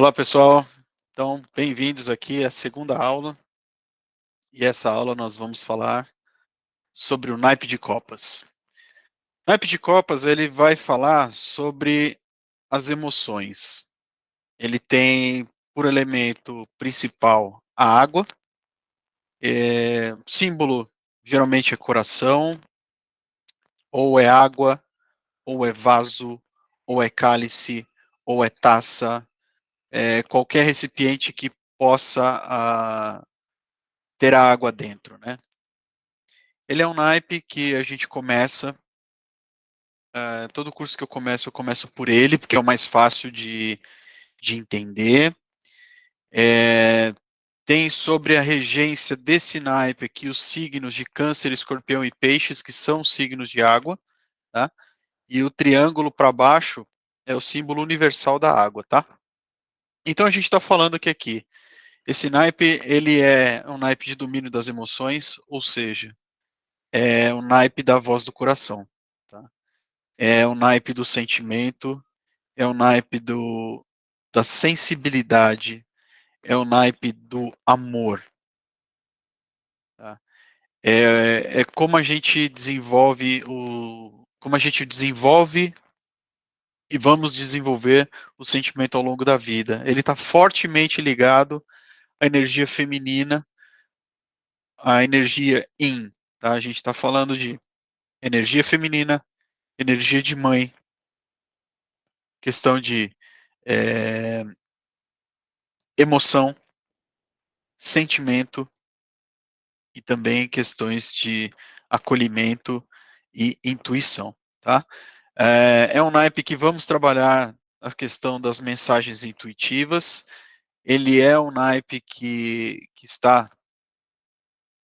Olá, pessoal. Então, bem-vindos aqui à segunda aula. E essa aula nós vamos falar sobre o naipe de copas. O naipe de copas, ele vai falar sobre as emoções. Ele tem por elemento principal a água. Símbolo geralmente é coração, ou é água, ou é vaso, ou é cálice, ou é taça, qualquer recipiente que possa ter a água dentro, né? Ele é um naipe que a gente começa, todo curso que eu começo por ele, porque é o mais fácil de entender. Tem sobre a regência desse naipe aqui os signos de Câncer, Escorpião e Peixes, que são signos de água, tá? E o triângulo para baixo é o símbolo universal da água, tá? Então a gente está falando que aqui, esse naipe, ele é um naipe de domínio das emoções, ou seja, é o naipe da voz do coração, tá? É o naipe do sentimento, é o naipe da sensibilidade, é o naipe do amor. Tá? É como a gente desenvolve como a gente desenvolve e vamos desenvolver o sentimento ao longo da vida. Ele está fortemente ligado à energia feminina, à energia yin. Tá? A gente está falando de energia feminina, energia de mãe, questão de é, emoção, sentimento e também questões de acolhimento e intuição, tá? É um naipe que vamos trabalhar a questão das mensagens intuitivas. Ele é um naipe que está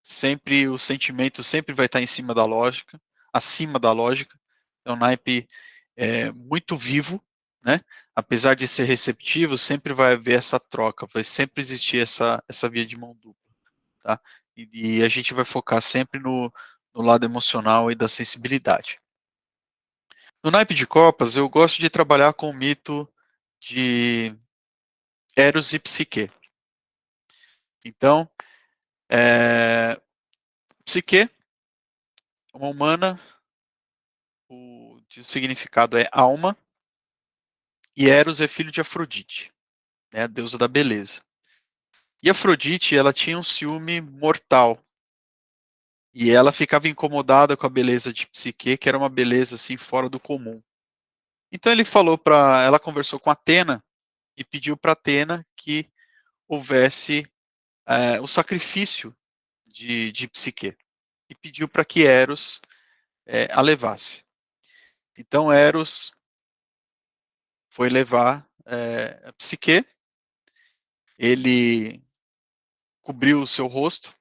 sempre, o sentimento sempre vai estar em cima da lógica, acima da lógica. É um naipe muito vivo, né? Apesar de ser receptivo, sempre vai haver essa troca, vai sempre existir essa via de mão dupla, tá? E a gente vai focar sempre no lado emocional e da sensibilidade. No naipe de copas, eu gosto de trabalhar com o mito de Eros e Psique. Então, Psique, uma humana, o significado é alma, e Eros é filho de Afrodite, né, a deusa da beleza. E Afrodite, ela tinha um ciúme mortal, e ela ficava incomodada com a beleza de Psique, que era uma beleza assim fora do comum. Então ela conversou com Atena e pediu para Atena que houvesse o sacrifício de Psique e pediu para que Eros a levasse. Então Eros foi levar a Psique, ele cobriu o seu rosto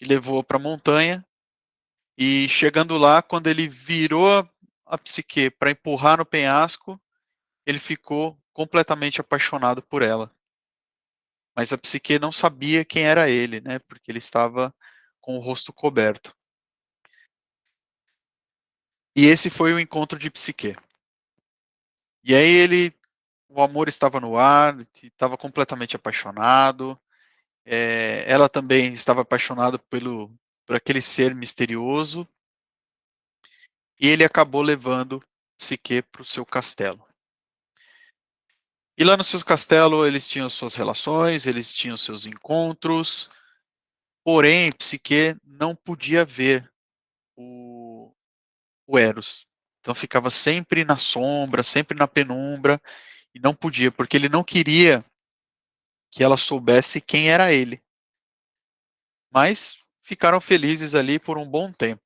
e levou para a montanha, e chegando lá, quando ele virou a Psique para empurrar no penhasco, ele ficou completamente apaixonado por ela. Mas a Psique não sabia quem era ele, né? Porque ele estava com o rosto coberto. E esse foi o encontro de Psique. E aí o amor estava no ar, estava completamente apaixonado. Ela também estava apaixonada por aquele ser misterioso. E ele acabou levando Psique para o seu castelo. E lá no seu castelo eles tinham suas relações, eles tinham seus encontros. Porém, Psique não podia ver o Eros. Então ficava sempre na sombra, sempre na penumbra, e não podia, porque ele não queria que ela soubesse quem era ele. Mas ficaram felizes ali por um bom tempo.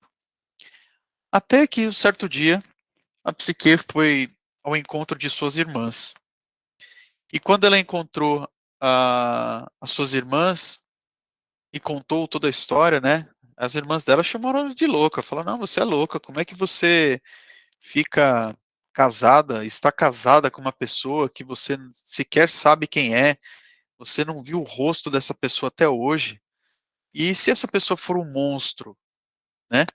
Até que um certo dia, a Psique foi ao encontro de suas irmãs. E quando ela encontrou as suas irmãs e contou toda a história, né? As irmãs dela chamaram ela de louca, falaram: "Não, você é louca, como é que você fica casada, está casada com uma pessoa que você sequer sabe quem é, você não viu o rosto dessa pessoa até hoje, e se essa pessoa for um monstro, né?"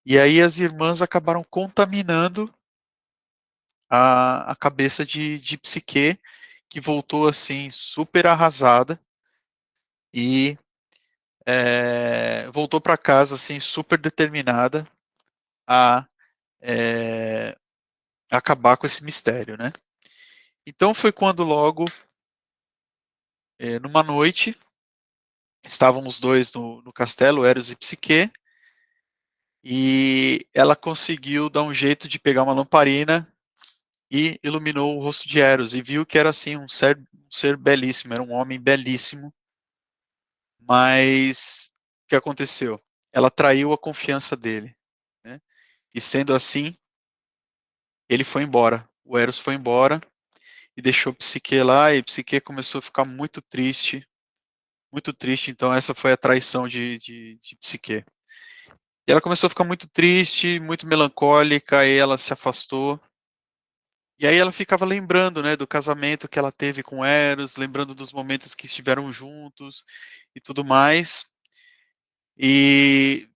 E aí as irmãs acabaram contaminando a cabeça de Psique, que voltou assim super arrasada e voltou para casa assim super determinada a é, acabar com esse mistério, né? Então foi quando logo, numa noite, estavam os dois no castelo, Eros e Psique, e ela conseguiu dar um jeito de pegar uma lamparina e iluminou o rosto de Eros e viu que era assim um ser belíssimo, era um homem belíssimo, mas o que aconteceu? Ela traiu a confiança dele, né? E sendo assim, ele foi embora. O Eros foi embora e deixou Psique lá, e Psique começou a ficar muito triste, muito triste. Então essa foi a traição de Psique. E ela começou a ficar muito triste, muito melancólica, e ela se afastou. E aí ela ficava lembrando, né, do casamento que ela teve com Eros, lembrando dos momentos que estiveram juntos e tudo mais. E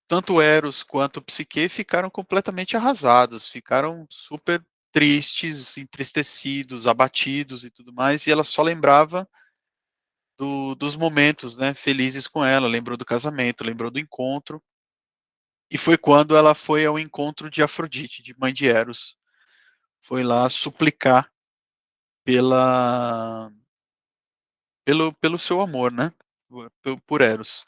tanto Eros quanto Psique ficaram completamente arrasados, ficaram super tristes, entristecidos, abatidos e tudo mais. E ela só lembrava dos momentos, né, felizes com ela, lembrou do casamento, lembrou do encontro. E foi quando ela foi ao encontro de Afrodite, de mãe de Eros. Foi lá suplicar pela pelo seu amor, né? Por Eros.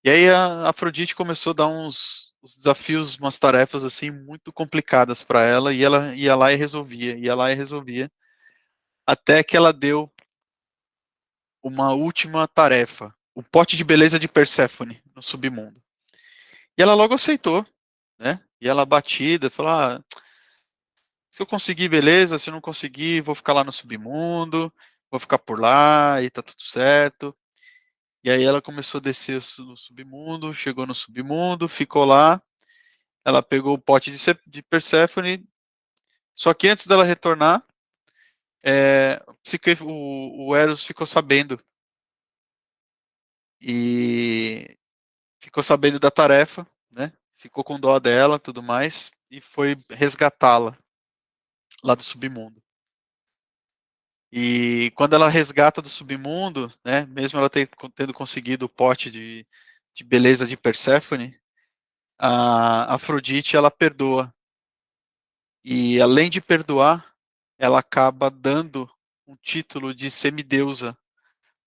E aí a Afrodite começou a dar uns desafios, umas tarefas assim muito complicadas para ela, e ela ia lá e resolvia, ia lá e resolvia, até que ela deu uma última tarefa, o pote de beleza de Perséfone no submundo. E ela logo aceitou, né? E ela batida, falou: ah, se eu conseguir, beleza, se eu não conseguir, vou ficar lá no submundo, vou ficar por lá e tá tudo certo. E aí ela começou a descer no submundo, chegou no submundo, ficou lá. Ela pegou o pote de Perséfone, só que antes dela retornar, o Eros ficou sabendo e ficou sabendo da tarefa, né? Ficou com dó dela, tudo mais, e foi resgatá-la lá do submundo. E quando ela resgata do submundo, né? Mesmo ela tendo conseguido o pote de beleza de Perséfone, a Afrodite ela perdoa. E além de perdoar, ela acaba dando um título de semideusa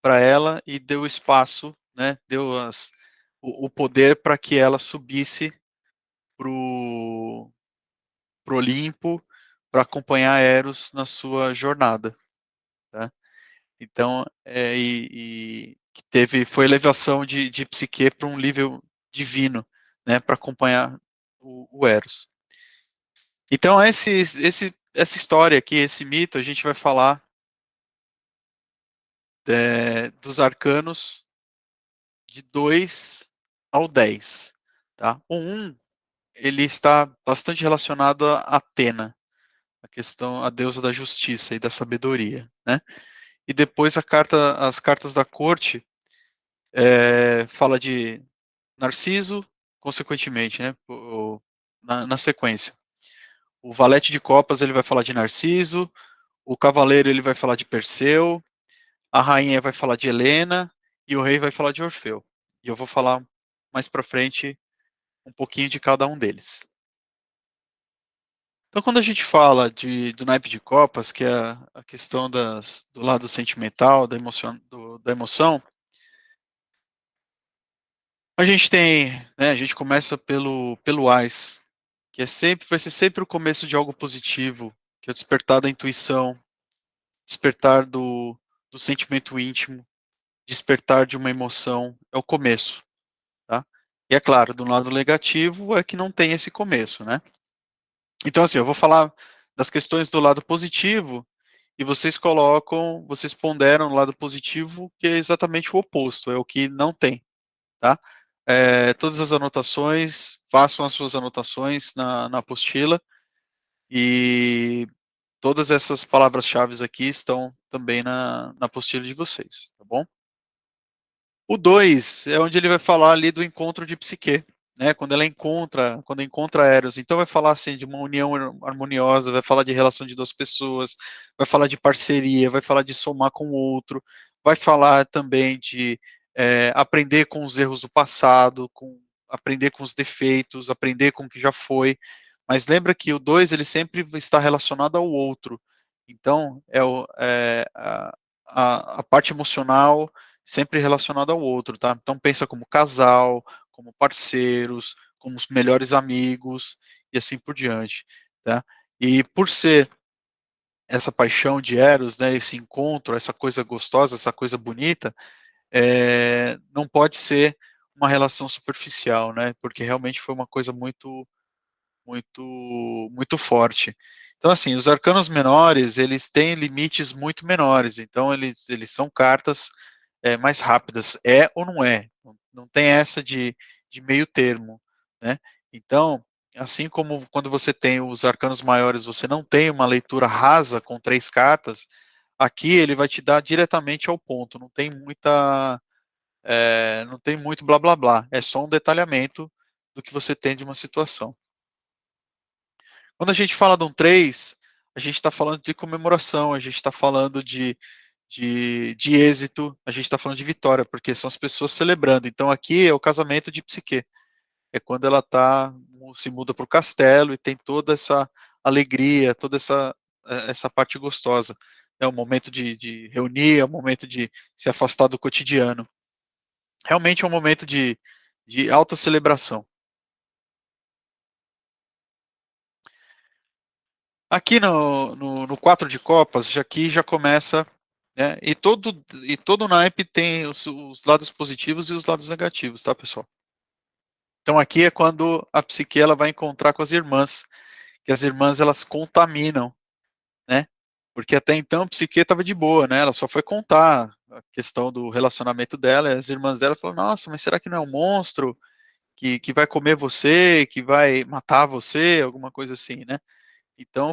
para ela e deu espaço, né? Deu o poder para que ela subisse pro pro Olimpo para acompanhar Eros na sua jornada, tá? Então, que foi elevação de Psique para um nível divino, né? Para acompanhar o Eros. Então, essa história aqui, esse mito, a gente vai falar dos arcanos de 2 ao 10. Tá? O 1, ele está bastante relacionado a Atena, a questão, a deusa da justiça e da sabedoria. Né? E depois as cartas da corte fala de Narciso, consequentemente, né? Na sequência. O valete de copas ele vai falar de Narciso, o cavaleiro ele vai falar de Perseu, a rainha vai falar de Helena e o rei vai falar de Orfeu. E eu vou falar mais para frente um pouquinho de cada um deles. Então, quando a gente fala do naipe de copas, que é a questão do lado sentimental, da emoção, a gente tem, né, a gente começa pelo Ás, que vai ser sempre o começo de algo positivo, que é o despertar da intuição, despertar do sentimento íntimo, despertar de uma emoção, é o começo, tá? E é claro, do lado negativo é que não tem esse começo, né? Então, assim, eu vou falar das questões do lado positivo e vocês ponderam no lado positivo, que é exatamente o oposto, é o que não tem, tá? Todas as anotações, façam as suas anotações na apostila e todas essas palavras-chave aqui estão também na apostila de vocês, tá bom? O 2 é onde ele vai falar ali do encontro de Psique, né, quando encontra Eros, então vai falar assim de uma união harmoniosa, vai falar de relação de duas pessoas, vai falar de parceria, vai falar de somar com o outro, vai falar também de aprender com os erros do passado, aprender com os defeitos, aprender com o que já foi, mas lembra que o 2 ele sempre está relacionado ao outro, então a parte emocional sempre relacionada ao outro, tá? Então pensa como casal, como parceiros, como os melhores amigos e assim por diante, tá? E por ser essa paixão de Eros, né, esse encontro, essa coisa gostosa, essa coisa bonita, não pode ser uma relação superficial, né? Porque realmente foi uma coisa muito, muito forte. Então, assim, os arcanos menores, eles têm limites muito menores, então eles são cartas mais rápidas, ou não é, não tem essa de meio termo, né? Então, assim como quando você tem os arcanos maiores, você não tem uma leitura rasa com 3 cartas, aqui ele vai te dar diretamente ao ponto, não tem muito blá blá blá, é só um detalhamento do que você tem de uma situação. Quando a gente fala de um 3, a gente está falando de comemoração, a gente está falando de êxito, a gente está falando de vitória, porque são as pessoas celebrando. Então aqui é o casamento de Psique, é quando ela se muda para o castelo e tem toda essa alegria, toda essa parte gostosa. É o momento de reunir, é o momento de se afastar do cotidiano. Realmente é um momento de alta celebração. Aqui no 4 de copas, aqui já começa, né, e todo naipe tem os lados positivos e os lados negativos, tá, pessoal? Então aqui é quando a psique ela vai encontrar com as irmãs, que as irmãs elas contaminam, né? Porque até então a psique estava de boa, né? Ela só foi contar a questão do relacionamento dela, e as irmãs dela falaram: "Nossa, mas será que não é um monstro que vai comer você, que vai matar você, alguma coisa assim, né?" Então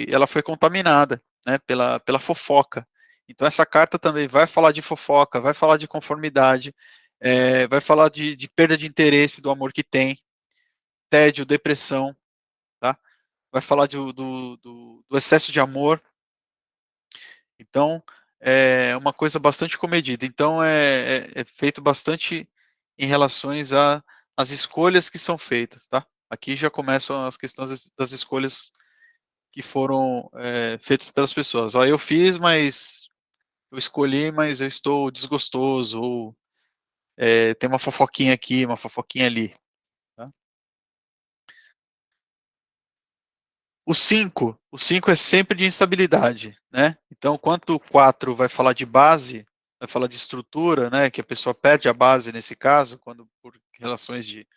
ela foi contaminada, né, pela fofoca. Então essa carta também vai falar de fofoca, vai falar de conformidade, vai falar de perda de interesse do amor que tem, tédio, depressão, tá? Vai falar do excesso de amor. Então é uma coisa bastante comedida. Então é feito bastante em relações às escolhas que são feitas, tá? Aqui já começam as questões das escolhas que foram feitos pelas pessoas. Ó, eu fiz, mas eu escolhi, mas eu estou desgostoso, ou tem uma fofoquinha aqui, uma fofoquinha ali. Tá? O cinco é sempre de instabilidade, né? Então, quanto o 4 vai falar de base, vai falar de estrutura, né? Que a pessoa perde a base nesse caso, quando por relações de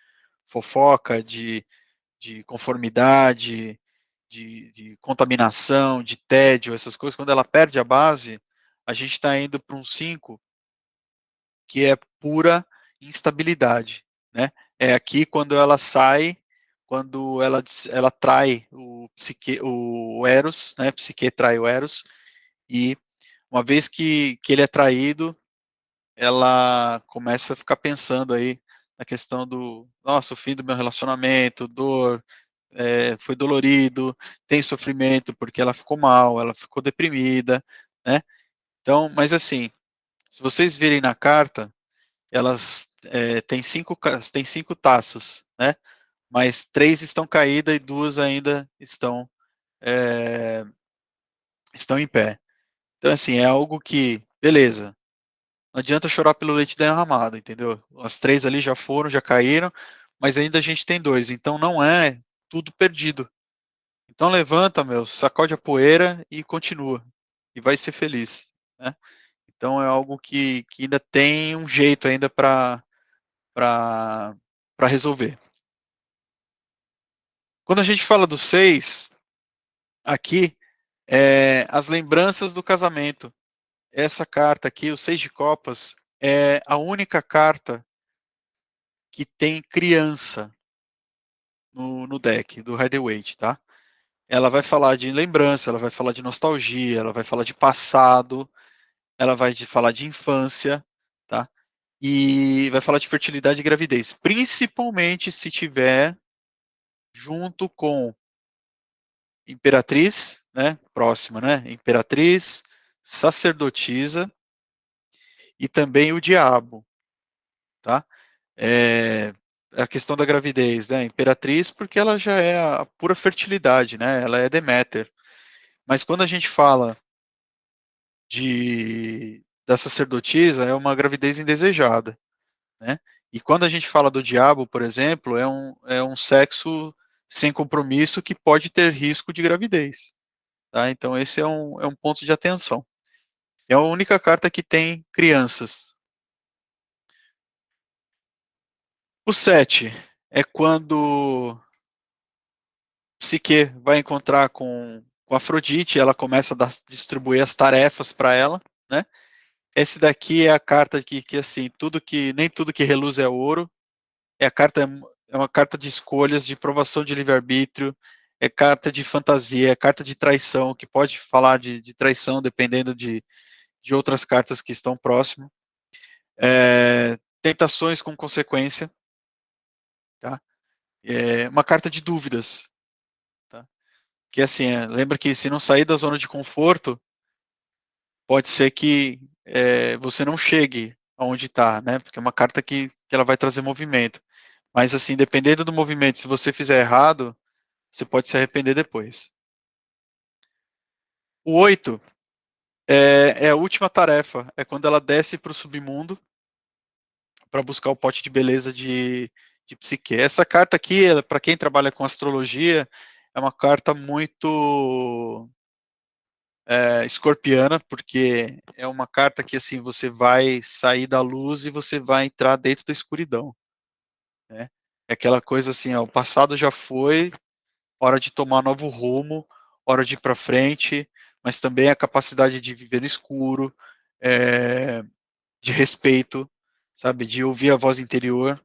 fofoca, de conformidade, de contaminação, de tédio, essas coisas, quando ela perde a base, a gente está indo para um 5 que é pura instabilidade, né? É aqui quando ela sai, quando ela trai o Eros, né? Psique trai o Eros, e uma vez que ele é traído, ela começa a ficar pensando aí na questão nossa, o fim do meu relacionamento, dor, foi dolorido, tem sofrimento porque ela ficou mal, ela ficou deprimida, né? Então, mas assim, se vocês virem na carta, elas têm cinco taças, né? Mas 3 estão caídas e 2 ainda é, estão em pé. Então, assim, é algo que, beleza, não adianta chorar pelo leite derramado, entendeu? As 3 ali já foram, já caíram, mas ainda a gente tem 2, então não é tudo perdido. Então levanta, meu, sacode a poeira e continua. E vai ser feliz, né? Então é algo que ainda tem um jeito ainda para resolver. Quando a gente fala do 6, aqui as lembranças do casamento. Essa carta aqui, o 6 de copas, é a única carta que tem criança no deck do Rider-Waite, tá? Ela vai falar de lembrança, ela vai falar de nostalgia, ela vai falar de passado, ela vai falar de infância, tá? e vai falar de fertilidade e gravidez, principalmente se tiver junto com imperatriz, né, próxima, né, imperatriz, sacerdotisa e também o diabo, tá? É, a questão da gravidez, né, imperatriz, porque ela já é a pura fertilidade, né, ela é Deméter. Mas quando a gente fala da sacerdotisa, é uma gravidez indesejada, né? E quando a gente fala do diabo, por exemplo, é um sexo sem compromisso que pode ter risco de gravidez, tá? Então esse é um ponto de atenção. É a única carta que tem crianças. O 7 é quando Psique vai encontrar com Afrodite, ela começa a distribuir as tarefas para ela, né? Esse daqui é a carta que assim, nem tudo que reluz é ouro. É a carta é uma carta de escolhas, de provação de livre-arbítrio, é carta de fantasia, é carta de traição, que pode falar de traição dependendo de outras cartas que estão próximo. Tentações com consequência, tá? É uma carta de dúvidas, tá? Que assim, lembra que se não sair da zona de conforto, pode ser que você não chegue aonde está, né? Porque é uma carta que ela vai trazer movimento. Mas assim, dependendo do movimento, se você fizer errado, você pode se arrepender depois. O 8 é a última tarefa, é quando ela desce para o submundo para buscar o pote de beleza de Psique. Essa carta aqui, para quem trabalha com astrologia, é uma carta muito escorpiana, porque é uma carta que assim você vai sair da luz e você vai entrar dentro da escuridão, né? É aquela coisa assim, ó, o passado já foi, hora de tomar novo rumo, hora de ir para frente, mas também a capacidade de viver no escuro, é, de respeito, sabe, de ouvir a voz interior.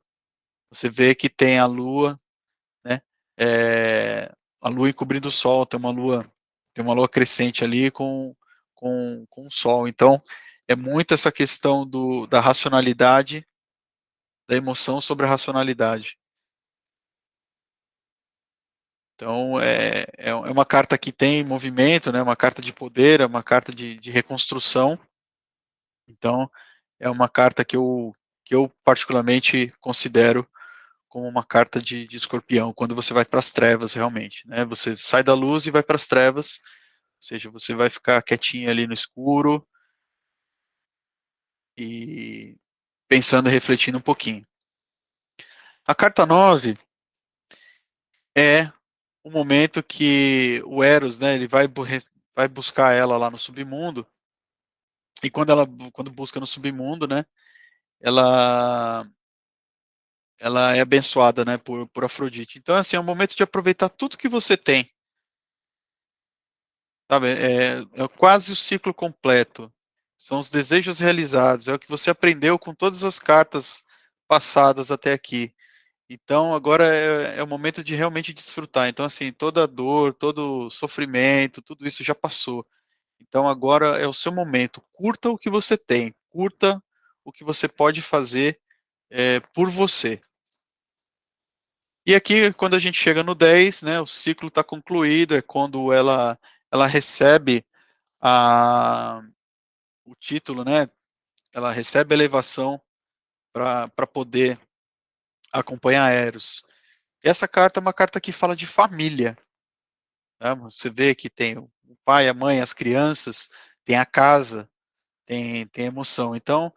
Você vê que tem a lua, né? É, a lua encobrindo o sol, tem uma lua crescente ali com o sol. Então, é muito essa questão da racionalidade, da emoção sobre a racionalidade. Então, é uma carta que tem movimento, né? Uma carta de poder, é uma carta de reconstrução. Então, é uma carta que eu particularmente considero como uma carta de escorpião, quando você vai para as trevas, realmente, né? Você sai da luz e vai para as trevas, ou seja, você vai ficar quietinho ali no escuro e pensando e refletindo um pouquinho. A carta 9 é o momento que o Eros, né, ele vai buscar ela lá no submundo, e quando busca no submundo, né, ela ela é abençoada, né, por Afrodite. Então, assim, é um momento de aproveitar tudo que você tem, sabe? É quase o ciclo completo. São os desejos realizados, é o que você aprendeu com todas as cartas passadas até aqui. Então, agora é o momento de realmente desfrutar. Então, assim, toda a dor, todo o sofrimento, tudo isso já passou. Então, agora é o seu momento. Curta o que você tem, curta o que você pode fazer por você. E aqui, quando a gente chega no 10, né, o ciclo está concluído, é quando ela recebe a, o título, né, ela recebe a elevação para poder acompanhar Eros. E essa carta é uma carta que fala de família. Né? Você vê que tem o pai, a mãe, as crianças, tem a casa, tem emoção. Então,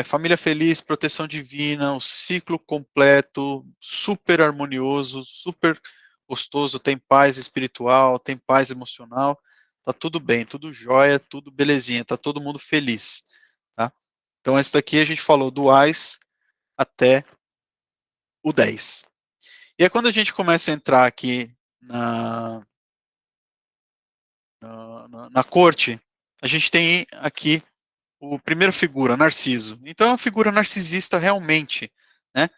família feliz, proteção divina, o ciclo completo, super harmonioso, super gostoso, tem paz espiritual, tem paz emocional, tá tudo bem, tudo jóia, tudo belezinha, tá todo mundo feliz, tá? Então, esse daqui a gente falou do AIS até o 10. E aí, quando a gente começa a entrar aqui na corte, a gente tem aqui o primeiro figura, Narciso. Então é uma figura narcisista realmente, né?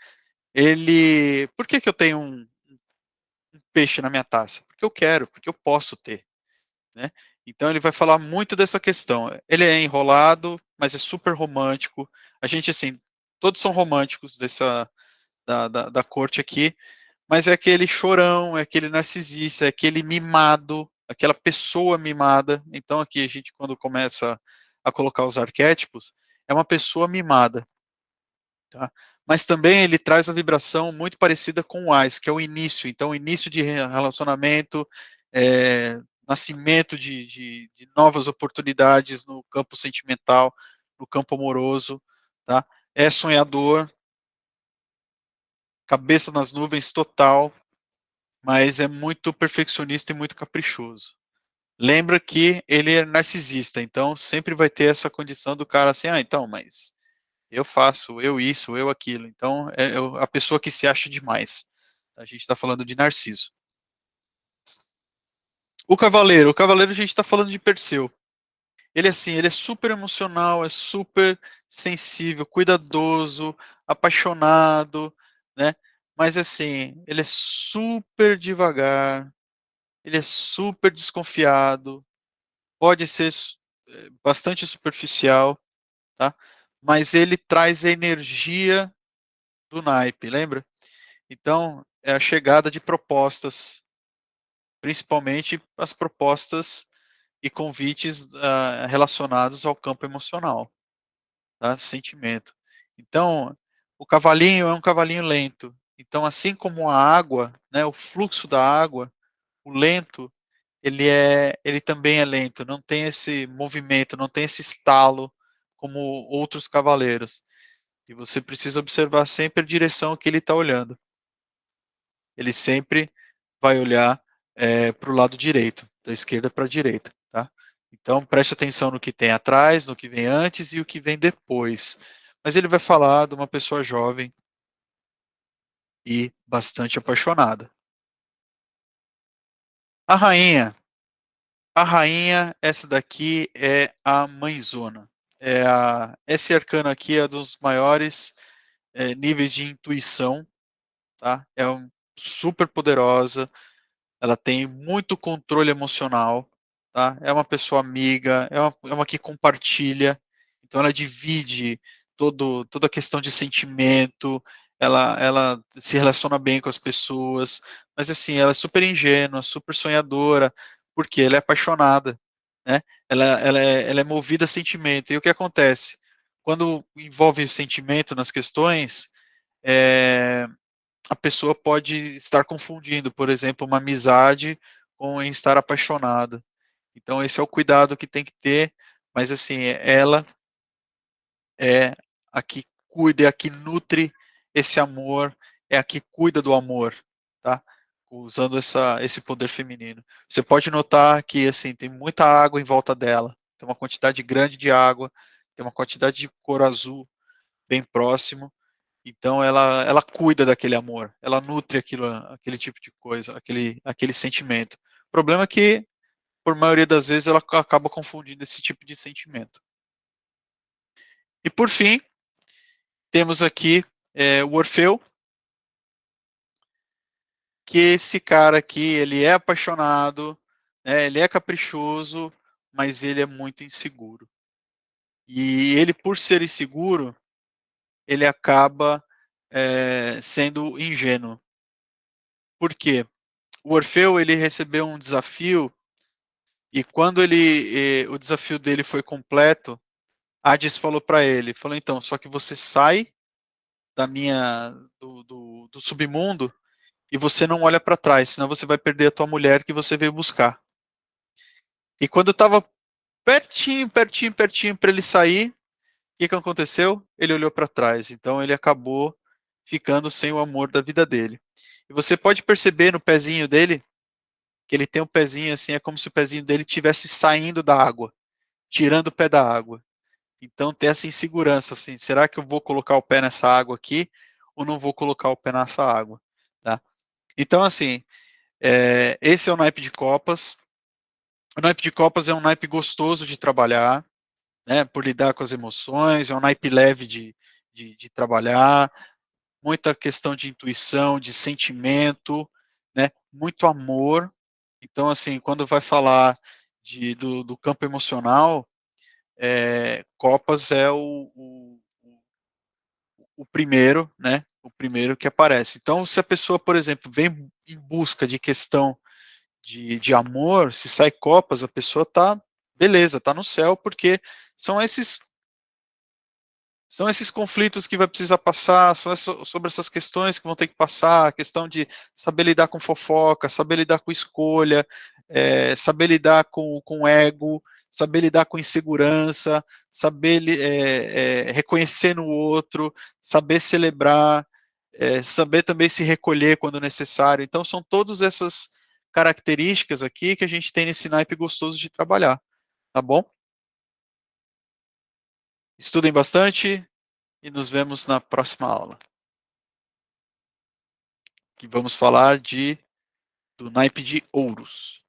Por que eu tenho um peixe na minha taça? Porque eu quero, porque eu posso ter, né? Então ele vai falar muito dessa questão. Ele é enrolado, mas é super romântico. A gente assim todos são românticos da corte aqui, mas é aquele chorão, é aquele narcisista, é aquele mimado, aquela pessoa mimada. Então aqui a gente, quando começa a colocar os arquétipos, é uma pessoa mimada, tá? Mas também ele traz a vibração muito parecida com o Ais, que é o início. Então, início de relacionamento, nascimento de novas oportunidades no campo sentimental, no campo amoroso, tá? É sonhador, cabeça nas nuvens total, mas é muito perfeccionista e muito caprichoso. Lembra que ele é narcisista, então sempre vai ter essa condição do cara assim, então, mas eu faço, eu isso, eu aquilo. Então, é a pessoa que se acha demais. A gente está falando de Narciso. O Cavaleiro a gente está falando de Perseu. Ele assim, ele é super emocional, é super sensível, cuidadoso, apaixonado, né? Mas assim, ele é super devagar, ele é super desconfiado, pode ser bastante superficial, tá? Mas ele traz a energia do naipe, lembra? Então, é a chegada de propostas, principalmente as propostas e convites relacionados ao campo emocional, tá? Sentimento. Então, o cavalinho é um cavalinho lento. Então, assim como a água, né, o fluxo da água, o lento, ele também é lento, não tem esse movimento, não tem esse estalo como outros cavaleiros. E você precisa observar sempre a direção que ele está olhando. Ele sempre vai olhar para o lado direito, da esquerda para a direita, tá? Então preste atenção no que tem atrás, no que vem antes e o que vem depois. Mas ele vai falar de uma pessoa jovem e bastante apaixonada. A rainha, essa daqui é a mãezona. Esse arcano aqui é dos maiores níveis de intuição, tá? Super poderosa, ela tem muito controle emocional, tá? É uma pessoa amiga, é uma que compartilha, então ela divide toda a questão de sentimento, ela se relaciona bem com as pessoas, mas assim, ela é super ingênua, super sonhadora, porque ela é apaixonada, né? Ela é movida a sentimento, e o que acontece? Quando envolve o sentimento nas questões, é, a pessoa pode estar confundindo, por exemplo, uma amizade com estar apaixonada. Então, esse é o cuidado que tem que ter, mas assim, ela é a que cuida, é a que nutre esse amor, é a que cuida do amor, tá? Usando esse poder feminino. Você pode notar que assim tem muita água em volta dela, tem uma quantidade grande de água, tem uma quantidade de cor azul bem próximo. Então ela cuida daquele amor, ela nutre aquele tipo de coisa, aquele sentimento. O problema é que, por maioria das vezes, ela acaba confundindo esse tipo de sentimento. E por fim, temos aqui o Orfeu, que esse cara aqui, ele é apaixonado, né, ele é caprichoso, mas ele é muito inseguro. E ele, por ser inseguro, ele acaba sendo ingênuo. Por quê? O Orfeu, ele recebeu um desafio. E quando o desafio dele foi completo, Hades falou para ele, falou então, só que você sai da minha do submundo e você não olha para trás, senão você vai perder a tua mulher que você veio buscar. E quando estava pertinho para ele sair, o que aconteceu? Ele olhou para trás. Então ele acabou ficando sem o amor da vida dele. E você pode perceber no pezinho dele que ele tem um pezinho assim, é como se o pezinho dele estivesse saindo da água, tirando o pé da água. Então tem essa insegurança, assim, será que eu vou colocar o pé nessa água aqui ou não vou colocar o pé nessa água, tá? Então, assim, esse é o naipe de copas. O naipe de copas é um naipe gostoso de trabalhar, né, por lidar com as emoções, é um naipe leve de trabalhar, muita questão de intuição, de sentimento, né, muito amor. Então, assim, quando vai falar do campo emocional, Copas é o o primeiro, né? O primeiro que aparece. Então, se a pessoa, por exemplo, vem em busca de questão de amor, se sai copas, a pessoa tá, beleza, tá no céu, porque são esses são esses conflitos que vai precisar passar, sobre essas questões que vão ter que passar, a questão de saber lidar com fofoca, saber lidar com escolha, saber lidar com ego, saber lidar com insegurança, saber reconhecer no outro, saber celebrar, saber também se recolher quando necessário. Então, são todas essas características aqui que a gente tem nesse naipe gostoso de trabalhar, tá bom? Estudem bastante e nos vemos na próxima aula, que vamos falar do naipe de ouros.